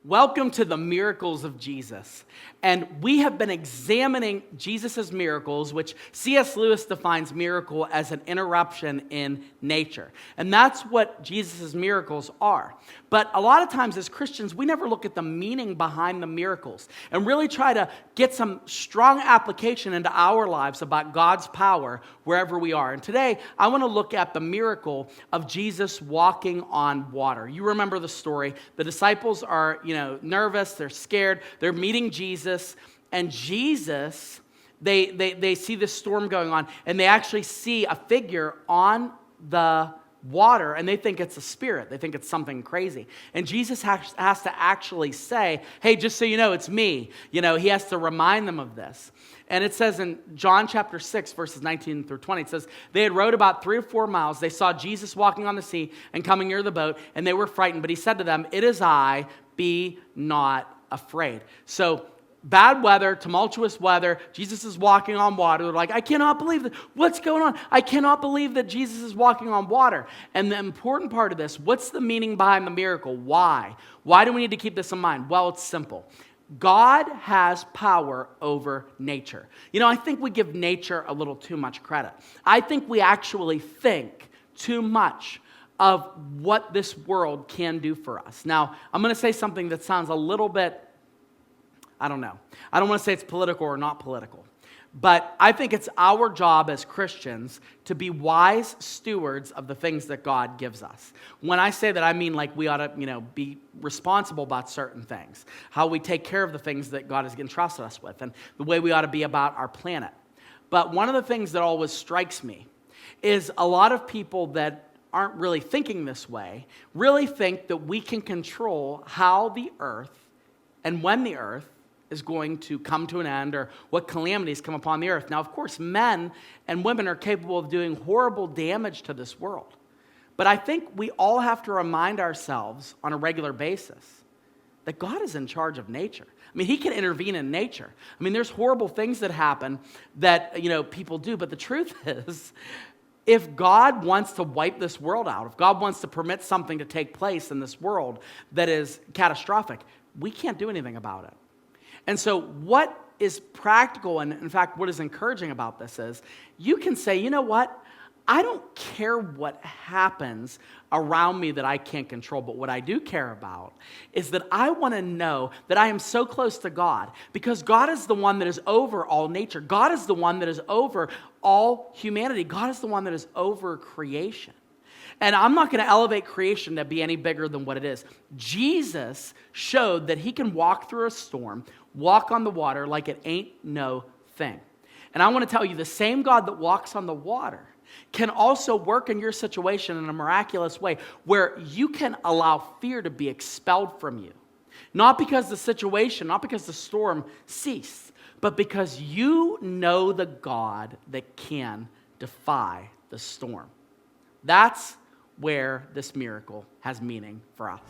Welcome to the miracles of Jesus. And we have been examining Jesus' miracles, which C.S. Lewis defines miracle as an interruption in nature. And that's what Jesus' miracles are. But a lot of times as Christians, we never look at the meaning behind the miracles and really try to get some strong application into our lives about God's power wherever we are. And today, I want to look at the miracle of Jesus walking on water. You remember the story. The disciples are, nervous, they're scared, they're meeting Jesus, and Jesus, they see this storm going on, and they actually see a figure on the water, and they think it's a spirit. They think it's something crazy. And Jesus has to actually say, hey, just so you know, it's me. He has to remind them of this. And it says in John chapter 6, verses 19 through 20, it says, they had rowed about 3 or 4 miles. They saw Jesus walking on the sea and coming near the boat, and they were frightened. But he said to them, it is I, be not afraid. So bad weather, tumultuous weather, Jesus is walking on water. They're like, I cannot believe that. What's going on? I cannot believe that Jesus is walking on water. And the important part of this, what's the meaning behind the miracle? Why? Why do we need to keep this in mind? Well, it's simple. God has power over nature. I think we give nature a little too much credit. I think we actually think too much of what this world can do for us. Now, I'm going to say something that sounds a little bit, I don't know. I don't want to say it's political or not political. But I think it's our job as Christians to be wise stewards of the things that God gives us. When I say that, I mean like we ought to, be responsible about certain things. How we take care of the things that God has entrusted us with. And the way we ought to be about our planet. But one of the things that always strikes me is a lot of people that aren't really thinking this way really think that we can control how the earth and when the earth is going to come to an end or what calamities come upon the earth. Now, of course, men and women are capable of doing horrible damage to this world. But I think we all have to remind ourselves on a regular basis that God is in charge of nature. He can intervene in nature. There's horrible things that happen that, people do. But the truth is, if God wants to wipe this world out, if God wants to permit something to take place in this world that is catastrophic, we can't do anything about it. And so what is practical, and in fact, what is encouraging about this is, you can say, you know what? I don't care what happens around me that I can't control, but what I do care about is that I want to know that I am so close to God because God is the one that is over all nature. God is the one that is over all humanity. God is the one that is over creation. And I'm not going to elevate creation to be any bigger than what it is. Jesus showed that he can walk through a storm, walk on the water like it ain't no thing. And I want to tell you, the same God that walks on the water can also work in your situation in a miraculous way where you can allow fear to be expelled from you. Not because the situation, not because the storm ceased, but because you know the God that can defy the storm. That's where this miracle has meaning for us.